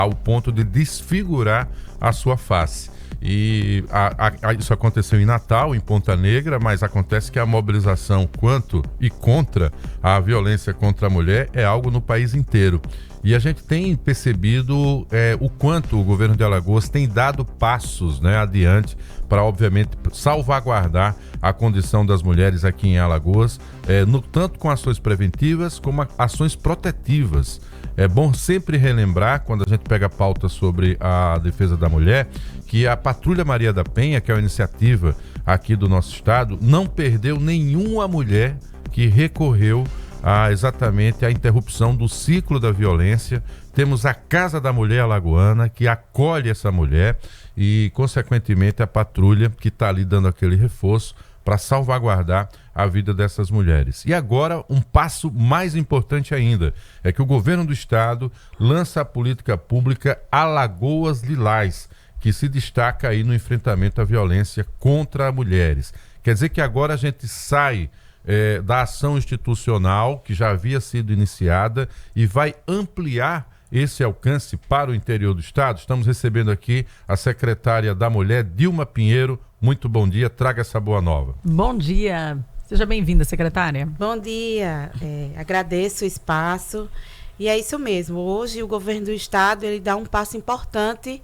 ao ponto de desfigurar a sua face. E isso aconteceu em Natal, em Ponta Negra, mas acontece que a mobilização quanto e contra a violência contra a mulher é algo no país inteiro. E a gente tem percebido o quanto o governo de Alagoas tem dado passos, né, adiante para, obviamente, salvaguardar a condição das mulheres aqui em Alagoas, tanto com ações preventivas como ações protetivas. É bom sempre relembrar, quando a gente pega a pauta sobre a defesa da mulher, que a Patrulha Maria da Penha, que é uma iniciativa aqui do nosso estado, não perdeu nenhuma mulher que recorreu exatamente à interrupção do ciclo da violência. Temos a Casa da Mulher Alagoana, que acolhe essa mulher e, consequentemente, a patrulha que está ali dando aquele reforço para salvaguardar a vida dessas mulheres. E agora, um passo mais importante ainda, é que o governo do estado lança a política pública Alagoas Lilás, que se destaca aí no enfrentamento à violência contra mulheres. Quer dizer que agora a gente sai da ação institucional que já havia sido iniciada e vai ampliar esse alcance para o interior do estado. Estamos recebendo aqui a secretária da Mulher, Dilma Pinheiro. Muito bom dia, traga essa boa nova. Bom dia, seja bem-vinda, secretária. Bom dia, agradeço o espaço. E é isso mesmo, hoje o governo do estado ele dá um passo importante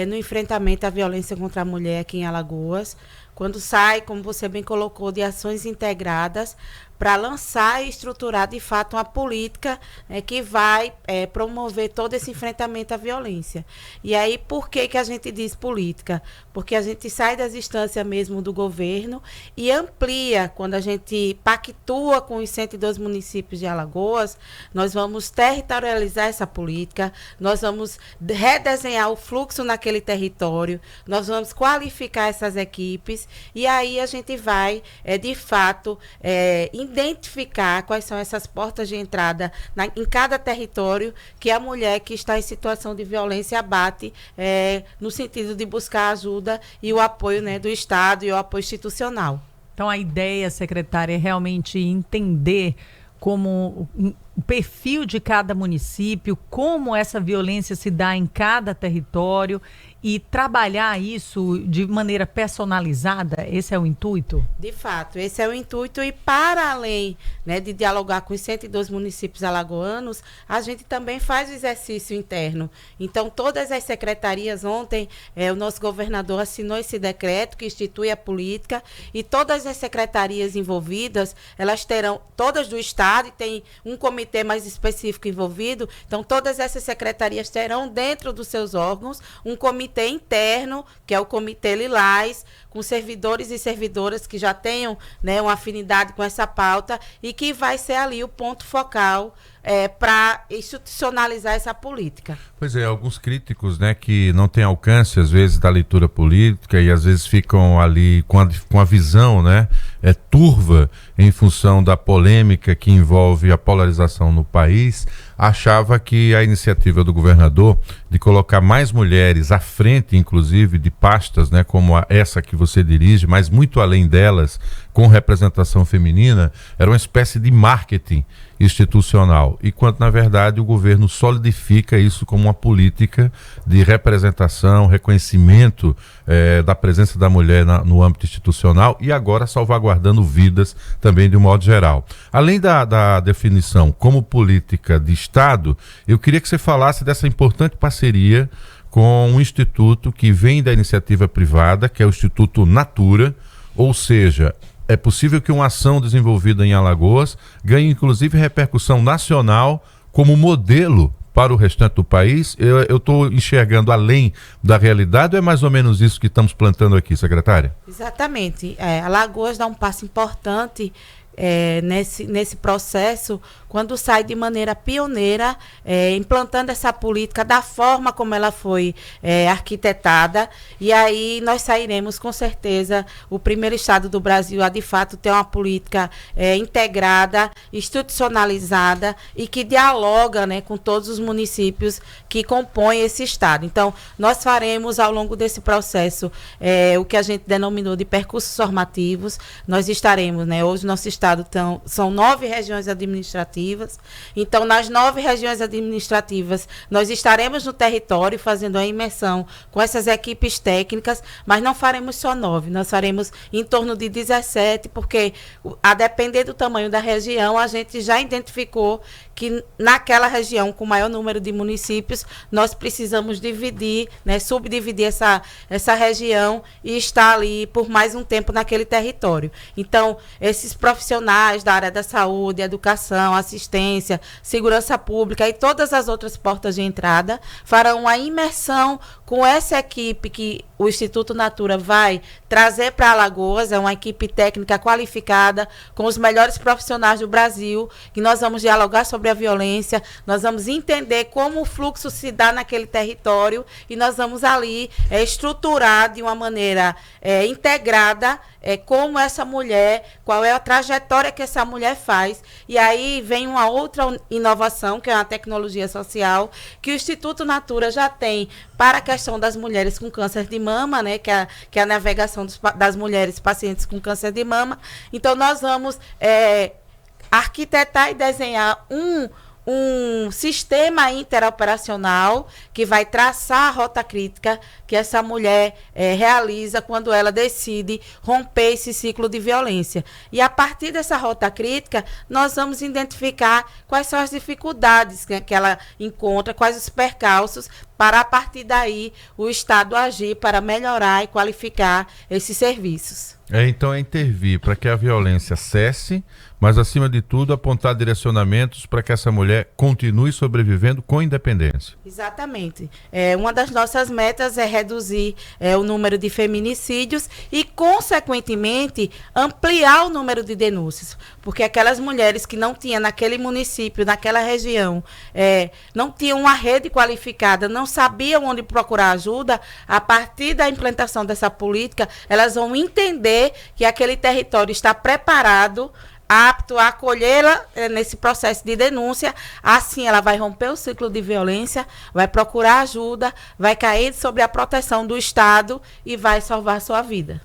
no enfrentamento à violência contra a mulher aqui em Alagoas, quando sai, como você bem colocou, de ações integradas para lançar e estruturar de fato uma política que vai promover todo esse enfrentamento à violência. E aí, por que a gente diz política? Porque a gente sai das instâncias mesmo do governo e amplia, quando a gente pactua com os 102 municípios de Alagoas, nós vamos territorializar essa política, nós vamos redesenhar o fluxo naquele território, nós vamos qualificar essas equipes e aí a gente vai, de fato, identificar quais são essas portas de entrada em cada território que a mulher que está em situação de violência abate no sentido de buscar ajuda e o apoio, né, do Estado e o apoio institucional. Então a ideia, secretária, é realmente entender como o perfil de cada município, como essa violência se dá em cada território e trabalhar isso de maneira personalizada. Esse é o intuito? De fato, esse é o intuito e para além, né, de dialogar com os 102 municípios alagoanos, a gente também faz o exercício interno. Então, todas as secretarias, ontem o nosso governador assinou esse decreto que institui a política e todas as secretarias envolvidas, elas terão, todas do estado, e tem um comitê mais específico envolvido, então todas essas secretarias terão dentro dos seus órgãos um comitê interno, que é o Comitê Lilás, com servidores e servidoras que já tenham, né, uma afinidade com essa pauta e que vai ser ali o ponto focal para institucionalizar essa política. Pois é, alguns críticos, né, que não têm alcance, às vezes, da leitura política e às vezes ficam ali com a visão, né, turva em função da polêmica que envolve a polarização no país, achava que a iniciativa do governador de colocar mais mulheres à frente, inclusive, de pastas, né, como essa que você dirige, mas muito além delas, com representação feminina, era uma espécie de marketing institucional, enquanto na verdade o governo solidifica isso como uma política de representação, reconhecimento da presença da mulher no âmbito institucional e agora salvaguardando vidas também de um modo geral. Além da definição como política de Estado, eu queria que você falasse dessa importante parceria com um instituto que vem da iniciativa privada, que é o Instituto Natura, ou seja, é possível que uma ação desenvolvida em Alagoas ganhe inclusive repercussão nacional como modelo para o restante do país. Eu estou enxergando além da realidade ou é mais ou menos isso que estamos plantando aqui, secretária? Exatamente. Alagoas dá um passo importante nesse processo quando sai de maneira pioneira, implantando essa política da forma como ela foi arquitetada, e aí nós sairemos com certeza o primeiro estado do Brasil a de fato ter uma política integrada, institucionalizada e que dialoga, né, com todos os municípios que compõem esse estado. Então, nós faremos ao longo desse processo o que a gente denominou de percursos formativos. Nós estaremos, né, hoje nosso estado são 9 regiões administrativas, administrativas. Então, nas 9 regiões administrativas, nós estaremos no território fazendo a imersão com essas equipes técnicas, mas não faremos só 9, nós faremos em torno de 17, porque a depender do tamanho da região, a gente já identificou que naquela região com maior número de municípios, nós precisamos dividir, né, subdividir essa região e estar ali por mais um tempo naquele território. Então, esses profissionais da área da saúde, educação, assistência, segurança pública e todas as outras portas de entrada farão a imersão com essa equipe que o Instituto Natura vai trazer para Alagoas, é uma equipe técnica qualificada, com os melhores profissionais do Brasil, que nós vamos dialogar sobre a violência, nós vamos entender como o fluxo se dá naquele território e nós vamos ali estruturar de uma maneira integrada como essa mulher, qual é a trajetória que essa mulher faz. E aí vem uma outra inovação, que é a tecnologia social, que o Instituto Natura já tem para a questão das mulheres com câncer de mama, né, que é a navegação das mulheres pacientes com câncer de mama. Então, nós vamos arquitetar e desenhar um sistema interoperacional que vai traçar a rota crítica que essa mulher realiza quando ela decide romper esse ciclo de violência. E a partir dessa rota crítica, nós vamos identificar quais são as dificuldades que ela encontra, quais os percalços, para a partir daí o Estado agir para melhorar e qualificar esses serviços. Então é intervir para que a violência cesse, mas acima de tudo apontar direcionamentos para que essa mulher continue sobrevivendo com independência. Exatamente. Uma das nossas metas é reduzir o número de feminicídios e, consequentemente, ampliar o número de denúncias. Porque aquelas mulheres que não tinham naquele município, naquela região, não tinham uma rede qualificada, não sabiam onde procurar ajuda, a partir da implantação dessa política, elas vão entender que aquele território está preparado, apto a acolhê-la nesse processo de denúncia. Assim ela vai romper o ciclo de violência, vai procurar ajuda, vai cair sob a proteção do Estado e vai salvar sua vida.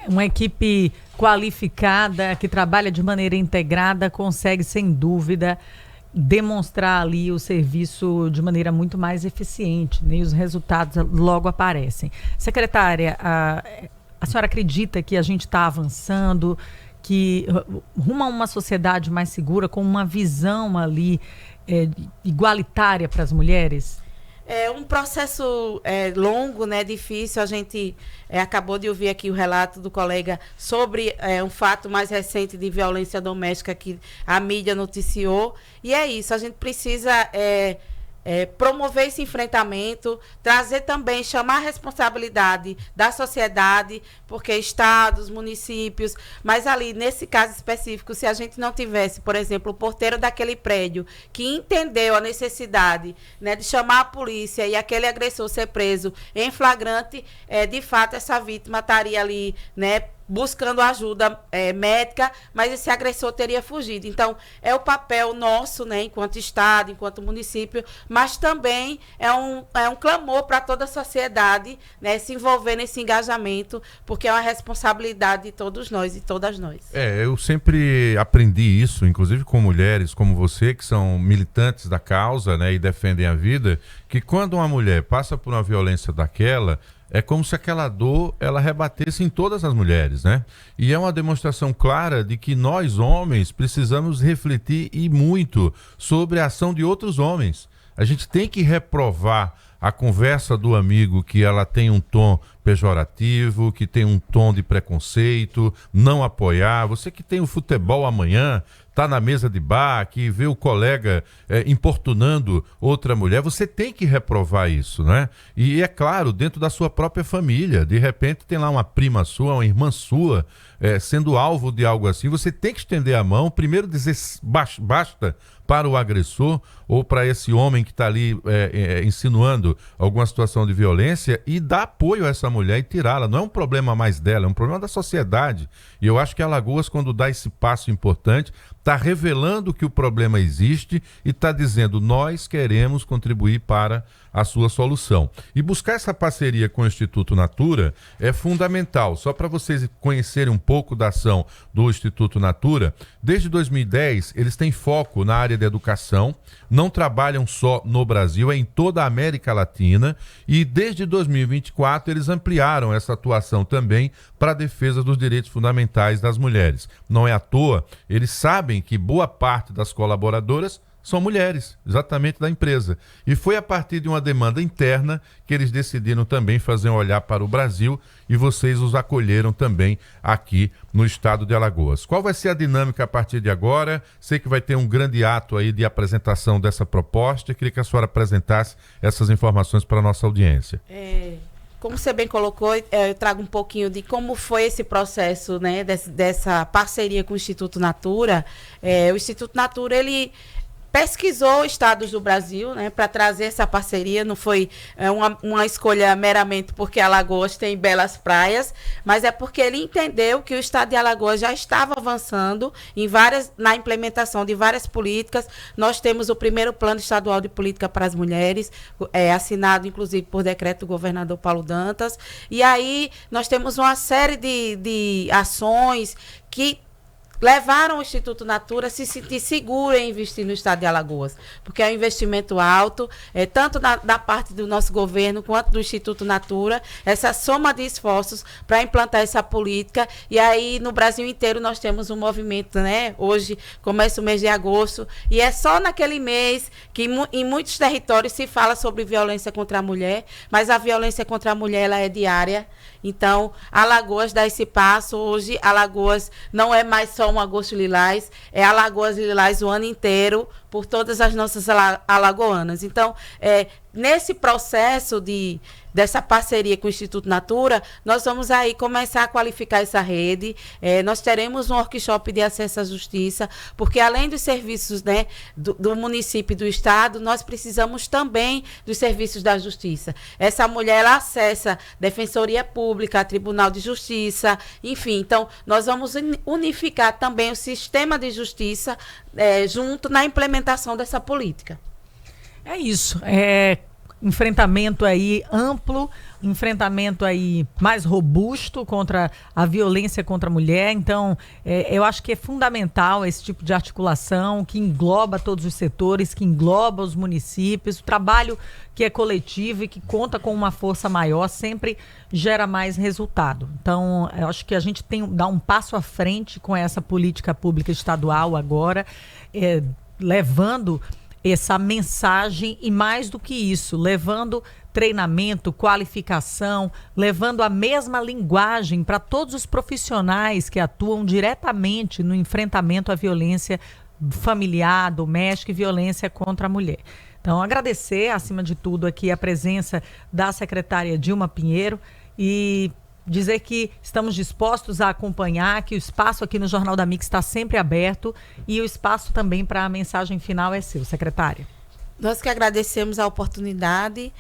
Uma equipe qualificada, que trabalha de maneira integrada, consegue, sem dúvida, demonstrar ali o serviço de maneira muito mais eficiente, né? E os resultados logo aparecem. Secretária, a senhora acredita que a gente está avançando, que rumo a uma sociedade mais segura, com uma visão ali igualitária para as mulheres? É um processo longo, né, difícil. A gente acabou de ouvir aqui o relato do colega sobre um fato mais recente de violência doméstica que a mídia noticiou. E é isso, a gente precisa promover esse enfrentamento, trazer também, chamar a responsabilidade da sociedade, porque estados, municípios, mas ali, nesse caso específico, se a gente não tivesse, por exemplo, o porteiro daquele prédio que entendeu a necessidade, né, de chamar a polícia e aquele agressor ser preso em flagrante, de fato, essa vítima estaria ali, né, buscando ajuda médica, mas esse agressor teria fugido. Então, é o papel nosso, né, enquanto Estado, enquanto município, mas também é um clamor para toda a sociedade, né, se envolver nesse engajamento, porque é uma responsabilidade de todos nós e todas nós. Eu sempre aprendi isso, inclusive com mulheres como você, que são militantes da causa, né, e defendem a vida, que quando uma mulher passa por uma violência daquela, é como se aquela dor, ela rebatesse em todas as mulheres, né? E é uma demonstração clara de que nós, homens, precisamos refletir e muito sobre a ação de outros homens. A gente tem que reprovar a conversa do amigo que ela tem um tom pejorativo, que tem um tom de preconceito, não apoiar. Você que tem o futebol amanhã, está na mesa de bar, que vê o colega importunando outra mulher, você tem que reprovar isso, né? E é claro, dentro da sua própria família, de repente tem lá uma prima sua, uma irmã sua, sendo alvo de algo assim, você tem que estender a mão, primeiro dizer basta para o agressor ou para esse homem que está ali insinuando alguma situação de violência e dar apoio a essa mulher e tirá-la. Não é um problema mais dela, é um problema da sociedade. E eu acho que Alagoas, quando dá esse passo importante, está revelando que o problema existe e está dizendo: nós queremos contribuir para a sua solução. E buscar essa parceria com o Instituto Natura é fundamental. Só para vocês conhecerem um pouco da ação do Instituto Natura, desde 2010 eles têm foco na área da educação, não trabalham só no Brasil, é em toda a América Latina, e desde 2024 eles ampliaram essa atuação também para a defesa dos direitos fundamentais das mulheres. Não é à toa, eles sabem que boa parte das colaboradoras são mulheres, exatamente da empresa. E foi a partir de uma demanda interna que eles decidiram também fazer um olhar para o Brasil, e vocês os acolheram também aqui no estado de Alagoas. Qual vai ser a dinâmica a partir de agora? Sei que vai ter um grande ato aí de apresentação dessa proposta. Eu queria que a senhora apresentasse essas informações para a nossa audiência. Como você bem colocou, eu trago um pouquinho de como foi esse processo, né, dessa parceria com o Instituto Natura. O Instituto Natura, ele pesquisou estados do Brasil, né, para trazer essa parceria. Não foi uma escolha meramente porque Alagoas tem belas praias, mas é porque ele entendeu que o estado de Alagoas já estava avançando na implementação de várias políticas. Nós temos o primeiro Plano Estadual de Política para as Mulheres, assinado inclusive por decreto do governador Paulo Dantas. E aí nós temos uma série de ações que levaram o Instituto Natura a se sentir seguro em investir no estado de Alagoas, porque é um investimento alto, tanto da parte do nosso governo quanto do Instituto Natura, essa soma de esforços para implantar essa política. E aí no Brasil inteiro nós temos um movimento, né? Hoje começa o mês de agosto, e é só naquele mês que em muitos territórios se fala sobre violência contra a mulher, mas a violência contra a mulher ela é diária. Então, Alagoas dá esse passo. Hoje, Alagoas não é mais só um agosto lilás, é Alagoas lilás o ano inteiro, por todas as nossas alagoanas. Então, nesse processo dessa parceria com o Instituto Natura, nós vamos aí começar a qualificar essa rede. Nós teremos um workshop de acesso à justiça, porque além dos serviços, né, do município e do estado, nós precisamos também dos serviços da justiça. Essa mulher, ela acessa Defensoria Pública, Tribunal de Justiça, enfim. Então, nós vamos unificar também o sistema de justiça junto na implementação dessa política. É isso, enfrentamento aí amplo, enfrentamento aí mais robusto contra a violência contra a mulher. Então, eu acho que é fundamental esse tipo de articulação que engloba todos os setores, que engloba os municípios. O trabalho que é coletivo e que conta com uma força maior sempre gera mais resultado. Então, eu acho que a gente dá um passo à frente com essa política pública estadual agora, levando essa mensagem e, mais do que isso, levando treinamento, qualificação, levando a mesma linguagem para todos os profissionais que atuam diretamente no enfrentamento à violência familiar, doméstica e violência contra a mulher. Então, agradecer, acima de tudo, aqui a presença da secretária Dilma Pinheiro e dizer que estamos dispostos a acompanhar, que o espaço aqui no Jornal da Mix está sempre aberto e o espaço também para a mensagem final é seu, secretária. Nós que agradecemos a oportunidade,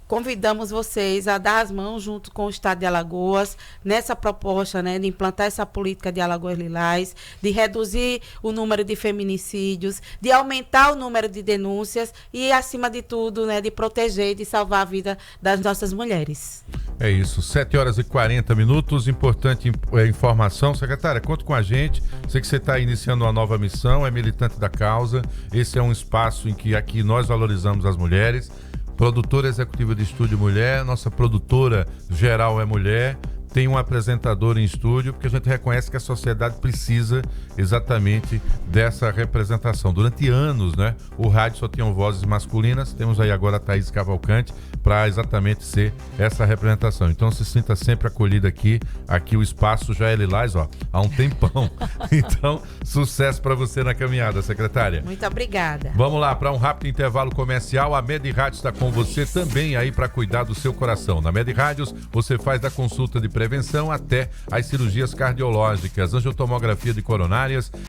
convidamos vocês a dar as mãos junto com o Estado de Alagoas nessa proposta, né, de implantar essa política de Alagoas Lilás, de reduzir o número de feminicídios, de aumentar o número de denúncias e, acima de tudo, né, de proteger e de salvar a vida das nossas mulheres. É isso, 7h40. Importante informação. Secretária, conta com a gente. Sei que você está iniciando uma nova missão, é militante da causa. Esse é um espaço em que aqui nós valorizamos as mulheres. Produtora executiva de estúdio mulher, nossa produtora geral é mulher, tem um apresentador em estúdio, porque a gente reconhece que a sociedade precisa exatamente dessa representação. Durante anos, né, o rádio só tinha vozes masculinas, temos aí agora a Thaís Cavalcante para exatamente ser essa representação. Então se sinta sempre acolhida aqui o espaço já é lilás, há um tempão. Então, sucesso para você na caminhada, secretária. Muito obrigada. Vamos lá para um rápido intervalo comercial. A Med Rádios está com você também aí para cuidar do seu coração. Na Med Rádios você faz da consulta de prevenção até as cirurgias cardiológicas, angiotomografia de coronárias